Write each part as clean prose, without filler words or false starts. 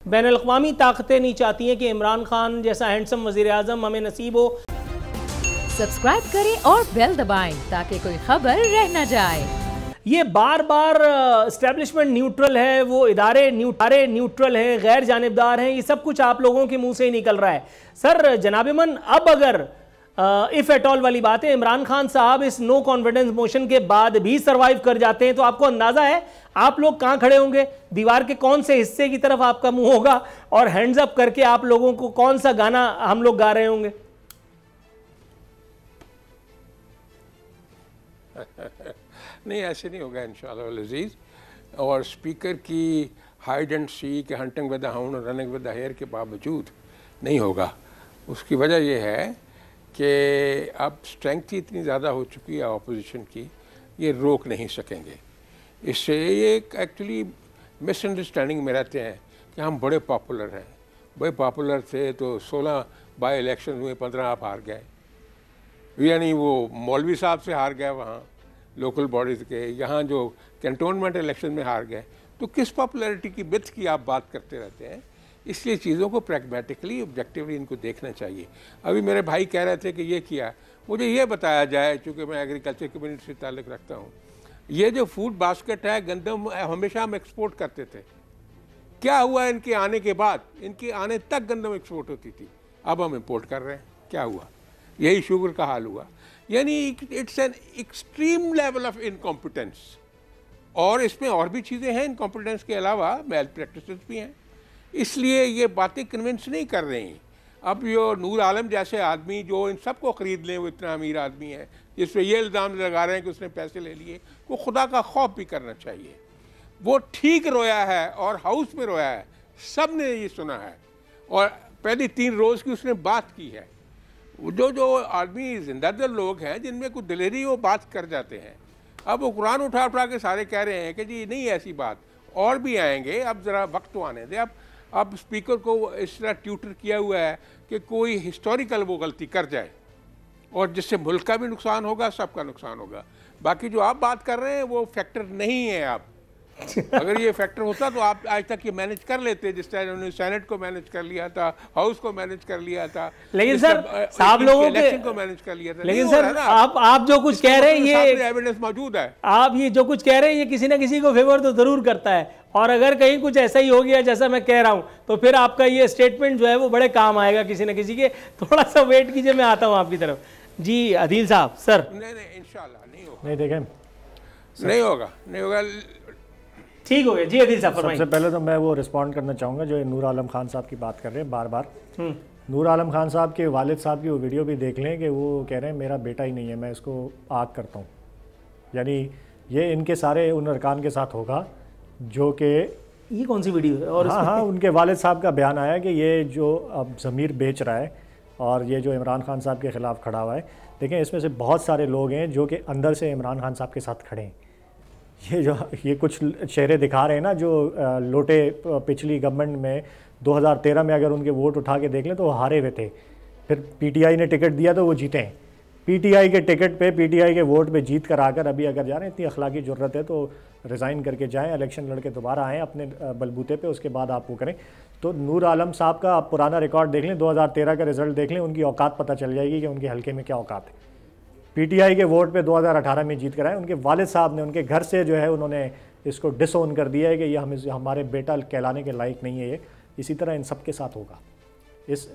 बैनुल-अक़वामी ताकतें नहीं चाहती हैं कि इमरान खान जैसा हैंडसम वज़ीर-ए-आज़म हमें नसीब हो। सब्सक्राइब करें और बेल दबाएं ताकि कोई खबर रह न जाए। ये बार बार एस्टेब्लिशमेंट न्यूट्रल है, वो इदारे न्यूट्रल हैं, गैर जानिबदार हैं, ये सब कुछ आप लोगों के मुंह से ही निकल रहा है। सर जनाब मन, अब अगर इफ एट ऑल वाली बात है, इमरान खान साहब इस नो कॉन्फिडेंस मोशन के बाद भी सरवाइव कर जाते हैं, तो आपको अंदाजा है आप लोग कहां खड़े होंगे, दीवार के कौन से हिस्से की तरफ आपका मुंह होगा, और हैंड्स अप करके आप लोगों को कौन सा गाना हम लोग गा रहे होंगे? नहीं, ऐसे नहीं होगा इंशाअल्लाह अज़ीज़। और स्पीकर की hide and seek, hunting with the hound, running with the hare के बावजूद नहीं होगा। उसकी वजह यह है कि अब स्ट्रेंथ ही इतनी ज़्यादा हो चुकी है अपोजिशन की, ये रोक नहीं सकेंगे। इससे ये एक्चुअली मिसअंडरस्टैंडिंग में रहते हैं कि हम बड़े पॉपुलर हैं। बड़े पॉपुलर थे तो 16 बाई इलेक्शन हुए, 15 आप हार गए, यानी वो मौलवी साहब से हार गए वहाँ लोकल बॉडीज़ के, यहाँ जो कैंटोनमेंट इलेक्शन में हार गए। तो किस पॉपुलैरिटी की बिथ की आप बात करते रहते हैं? इसलिए चीज़ों को प्रैग्मेटिकली ऑब्जेक्टिवली इनको देखना चाहिए। अभी मेरे भाई कह रहे थे कि ये किया, मुझे ये बताया जाए, चूँकि मैं एग्रीकल्चर कम्युनिटी से ताल्लुक़ रखता हूँ, ये जो फूड बास्केट है, गंदम हमेशा हम एक्सपोर्ट करते थे, क्या हुआ इनके आने के बाद? इनके आने तक गंदम एक्सपोर्ट होती थी, अब हम इम्पोर्ट कर रहे हैं, क्या हुआ? यही शुगर का हाल हुआ। यानी it's an extreme level of incompetence. और इसमें और भी चीज़ें हैं इनकॉम्पिटेंस के अलावा, मेल प्रैक्टिसेस भी हैं, इसलिए ये बातें कन्विंस नहीं कर रही। अब यो नूर आलम जैसे आदमी जो इन सब को ख़रीद लें, वो इतना अमीर आदमी है, जिस पर ये इल्ज़ाम लगा रहे हैं कि उसने पैसे ले लिए, को खुदा का खौफ भी करना चाहिए। वो ठीक रोया है और हाउस में रोया है, सब ने ये सुना है, और पहली 3 रोज़ की उसने बात की है। जो आदमी जिंदादिल लोग हैं जिनमें कुछ दिलेरी वो बात कर जाते हैं, अब वो कुरान उठा के सारे कह रहे हैं कि जी नहीं ऐसी बात, और भी आएंगे, अब ज़रा वक्त तो आने दें। अब स्पीकर को इस तरह ट्यूटर किया हुआ है कि कोई हिस्टोरिकल वो गलती कर जाए, और जिससे मुल्क का भी नुकसान होगा, सबका नुकसान होगा। बाकी जो आप बात कर रहे हैं वो फैक्टर नहीं है। आप अगर ये फैक्टर होता तो आप आज तक ये मैनेज कर लेते, जिस तरह उन्होंने सेनेट को मैनेज कर लिया था, हाउस को मैनेज कर लिया था, लेकिन सर साहब लोगों के इलेक्शन को मैनेज कर लिया था। लेकिन सर आप जो कुछ कह रहे हैं, ये एविडेंस मौजूद है, आप ये जो कुछ कह रहे हैं ये किसी ना किसी को फेवर तो जरूर करता है, और अगर कहीं कुछ ऐसा ही हो गया जैसा मैं कह रहा हूं, तो फिर आपका ये स्टेटमेंट जो है वो बड़े काम आएगा किसी न किसी के। थोड़ा सा वेट कीजिए, मैं आता हूं आपकी तरफ। जी अदील साहब। सर नहीं इंशाल्लाह नहीं होगा, नहीं देखें नहीं होगा, ठीक हो गया। जी अदील साहब फरमाइए। सबसे पहले तो मैं वो रिस्पॉन्ड करना चाहूँगा जो नूर आलम खान साहब की बात कर रहे हैं बार बार। नूर आलम खान साहब के वालिद साहब की वो वीडियो भी देख लें कि वो कह रहे हैं मेरा बेटा ही नहीं है, मैं इसको आग करता हूँ। यानी ये इनके सारे उन अरकान के साथ होगा जो कि, ये कौन सी वीडियो है? और हाँ, उनके वालिद साहब का बयान आया कि ये जो अब ज़मीर बेच रहा है और ये जो इमरान खान साहब के ख़िलाफ़ खड़ा हुआ है, देखें इसमें से बहुत सारे लोग हैं जो कि अंदर से इमरान खान साहब के साथ खड़े हैं। ये कुछ चेहरे दिखा रहे हैं ना जो लोटे पिछली गवर्नमेंट में 2013 में अगर उनके वोट उठा के देख लें तो वो हारे हुए थे, फिर पीटीआई ने टिकट दिया तो वो जीते हैं। पीटीआई के टिकट पे, पीटीआई के वोट पे जीत कर आकर अभी अगर जा रहे हैं, इतनी अखलाकी ज़रूरत है तो रिज़ाइन करके जाएं, इलेक्शन लड़के दोबारा आएँ अपने बलबूते पे, उसके बाद आप वो करें। तो नूर आलम साहब का आप पुराना रिकॉर्ड देख लें, 2013 का रिज़ल्ट देख लें, उनकी औकात पता चल जाएगी कि उनके हल्के में क्या औकात है। पीटीआई के वोट पे 2018 में जीत कर आए, उनके वालिद साहब ने उनके घर से जो है उन्होंने इसको डिसओन कर दिया है कि ये हमारे बेटा कहलाने के लायक नहीं है ये। इसी तरह इन सब के साथ होगा।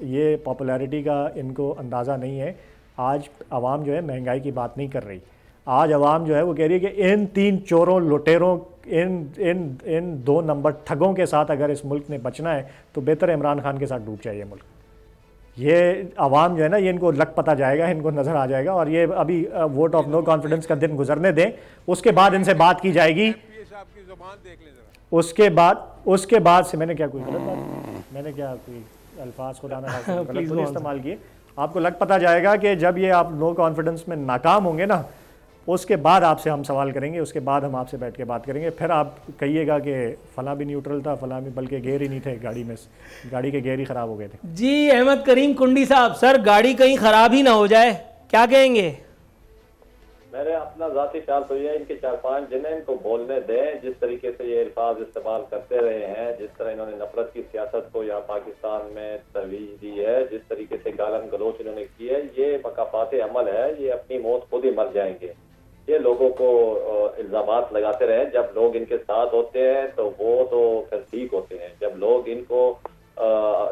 ये पॉपुलैरिटी का इनको अंदाज़ा नहीं है। आज आवाम जो है महंगाई की बात नहीं कर रही, आज आवाम जो है वो कह रही है कि इन 3 चोरों, लुटेरों, इन 2 नंबर ठगों के साथ अगर इस मुल्क ने बचना है तो बेहतर इमरान खान के साथ डूब जाए ये मुल्क। ये आवाम जो है ना, ये इनको लग पता जाएगा, इनको नज़र आ जाएगा, और ये अभी वोट ऑफ नो कॉन्फिडेंस का दिन गुजरने दें, उसके बाद इनसे बात की जाएगी। उसके बाद से मैंने क्या कोई गलत बात, मैंने क्या कोई अल्फाज खुदा ना गलत इस्तेमाल किए? आपको लग पता जाएगा कि जब ये आप नो कॉन्फिडेंस में नाकाम होंगे ना, उसके बाद आपसे हम सवाल करेंगे, उसके बाद हम आपसे बैठ के बात करेंगे। फिर आप कहिएगा कि फ़लाँ भी न्यूट्रल था, फ़लाँ भी, बल्कि गेयर ही नहीं थे गाड़ी में, गाड़ी के गेयर ही ख़राब हो गए थे। जी अहमद करीम कुंडी साहब, सर गाड़ी कहीं ख़राब ही ना हो जाए, क्या कहेंगे? मेरे अपना जाती ख्याल तो ये इनके 4-5 जिन्हें इनको बोलने दें। जिस तरीके से ये अल्फाज इस्तेमाल करते रहे हैं, जिस तरह इन्होंने नफरत की सियासत को यहाँ पाकिस्तान में तजवीज़ दी है, जिस तरीके से गालन गलोच इन्होंने की है, ये मकाफात अमल है। ये अपनी मौत खुद ही मर जाएंगे। ये लोगों को इल्जामात लगाते रहे। जब लोग इनके साथ होते हैं तो वो तो फिर ठीक होते हैं। जब लोग इनको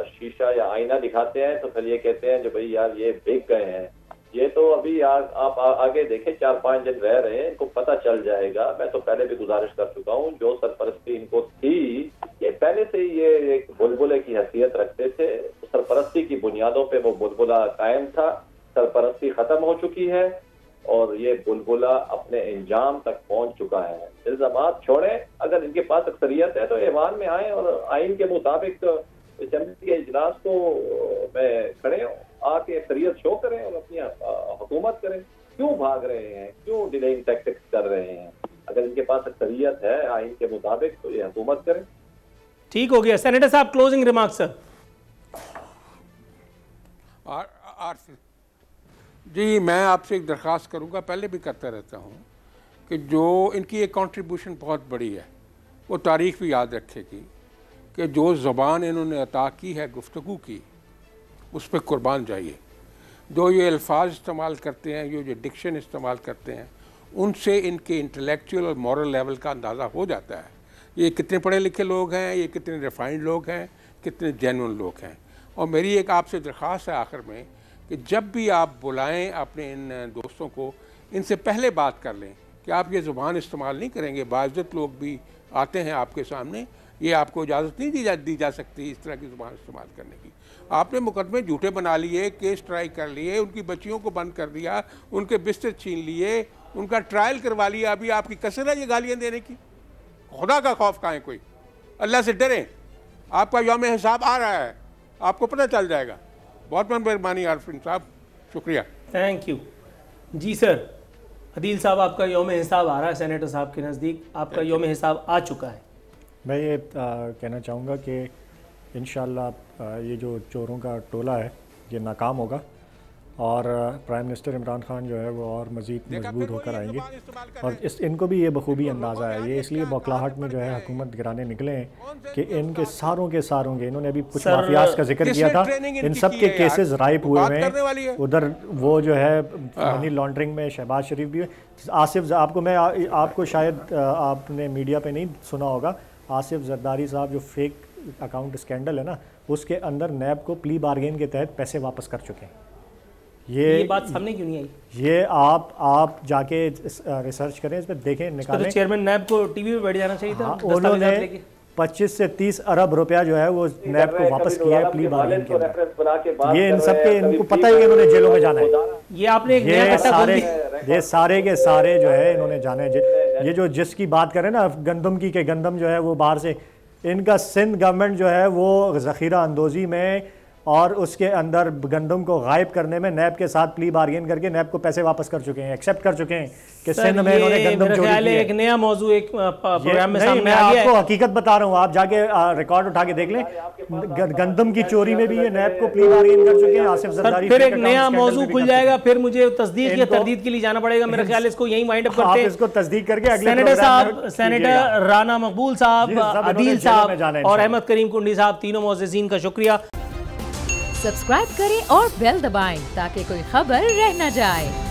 शीशा या आईना दिखाते हैं तो फिर ये कहते हैं जो भाई यार ये बिक गए हैं। ये तो अभी आप आगे देखें, 4-5 दिन रह रहे हैं, इनको पता चल जाएगा। मैं तो पहले भी गुजारिश कर चुका हूँ, जो सरपरस्ती इनको थी, ये पहले से ये एक बुलबुले की हैसियत रखते थे। सरपरस्ती की बुनियादों पे वो बुलबुला कायम था। सरपरस्ती खत्म हो चुकी है और ये बुलबुला अपने इंजाम तक पहुंच चुका है। इल्जामात छोड़ें, अगर इनके पास अक्सरियत है तो ऐवान में आए और आइन के मुताबिक असेंबली के इजलास को में खड़े हो, आके अक्सरियत शो करें और अपनी हुकूमत करें। क्यों भाग रहे हैं, क्यों डिलेइंग टैक्टिक्स कर रहे हैं? अगर इनके पास अक्सरियत है आइन के मुताबिक तो ये हुकूमत करें। ठीक हो गया। सेनेटर साहब, क्लोजिंग रिमार्क्स सर। जी, मैं आपसे एक दरख्वास्त करूंगा, पहले भी करता रहता हूं, कि जो इनकी एक कंट्रीब्यूशन बहुत बड़ी है, वो तारीख़ भी याद रखेगी कि जो ज़बान इन्होंने अता की है गुफ्तगू की, उस पर कुर्बान जाइए। जो ये अल्फाज इस्तेमाल करते हैं, जो डिक्शन इस्तेमाल करते हैं, उनसे इनके इंटेलेक्चुअल और मॉरल लेवल का अंदाज़ा हो जाता है। ये कितने पढ़े लिखे लोग हैं, ये कितने रिफाइंड लोग हैं, कितने जेन्युइन लोग हैं। और मेरी एक आपसे दरख्वास्त है आखिर में कि जब भी आप बुलाएं अपने इन दोस्तों को, इनसे पहले बात कर लें कि आप ये ज़ुबान इस्तेमाल नहीं करेंगे। बाइज़्ज़त लोग भी आते हैं आपके सामने, ये आपको इजाज़त नहीं दी जा सकती इस तरह की ज़ुबान इस्तेमाल करने की। आपने मुकदमे झूठे बना लिए, केस ट्राई कर लिए, उनकी बच्चियों को बंद कर दिया, उनके बिस्तर छीन लिए, उनका ट्रायल करवा लिया। अभी आपकी कसर है ये गालियाँ देने की? खुदा का खौफ कहाँ है कोई? अल्लाह से डरें। आपका यौम हिसाब आ रहा है, आपको पता चल जाएगा। बहुत मेहरबानी आरफिन साहब, शुक्रिया। Thank you. जी सर, अदील साहब, आपका यौम हिसाब आ रहा है सेनेटर साहब के नज़दीक, आपका यौम हिसाब आ चुका है। मैं ये कहना चाहूँगा कि इंशाअल्लाह ये जो चोरों का टोला है ये नाकाम होगा और प्राइम मिनिस्टर इमरान खान जो है वो और मज़ीद मजबूत होकर आएंगे। और इनको भी ये बखूबी अंदाज़ा है। ये इसलिए बौखलाहट में जो है हुकूमत गिराने निकले हैं कि इनके सारों के इन्होंने अभी कुछ माफियाज का जिक्र किया था, इन सब के केसेस राइप हुए हैं। उधर वो जो है मनी लॉन्ड्रिंग में शहबाज शरीफ भी है। आसिफ, आपको शायद आपने मीडिया पर नहीं सुना होगा, आसिफ जरदारी साहब जो फेक अकाउंट स्कैंडल है ना, उसके अंदर नैब को प्ली बार्गेन के तहत पैसे वापस कर चुके हैं। ये बात सामने क्यों नहीं आई? ये आप जाके रिसर्च करें, इस पर देखें, निकालें। तो चेयरमैन नैब को टीवी पे बैठ जाना चाहिए था। उन्होंने 25 से 30 अरब रुपया जो है वो नैब को वापस किया है प्ली बार्गेन के अंदर। ये इन सबके इनको पता ही है इन्होंने जेलों में जाना है। ये आपने ये सारे के सारे जो है इन्होंने जाने। ये जो जिसकी बात करें ना गंदम की, के गंदम जो है वो बाहर से, इनका सिंध गवर्नमेंट जो है वो ज़ख़ीरा अंदोज़ी में और उसके अंदर गंदम को गायब करने में नैब के साथ प्ली बार्गेन करके नैब को पैसे वापस कर चुके हैं, एक्सेप्ट कर चुके हैं कि सिंध में इन्होंने गंदम चोरी की है। एक नया मौजू एक प्रोग्राम में सामने आ गया है। आपको हकीकत बता रहा हूँ, आप जाके रिकॉर्ड उठा के देख लें। गंदम की चोरी में भी ये नैब को प्ली बार्गेन कर चुके हैं। आसिफ जरदारी फिर एक नया मौजू खुल जाएगा, फिर मुझे तस्दीक या तरदीद के लिए जाना पड़ेगा। मेरा ख्याल है इसको यहीं वाइंड अप करते हैं। इसको तस्दीक करके अगले सेनेटर साहब, सेनेटर राना मकबूल साहब, अदील साहब और अहमद करीम कुंडी साहब, तीनों मुअज़्ज़िज़ीन का शुक्रिया। सब्सक्राइब करें और बेल दबाएं ताकि कोई खबर रह न जाए।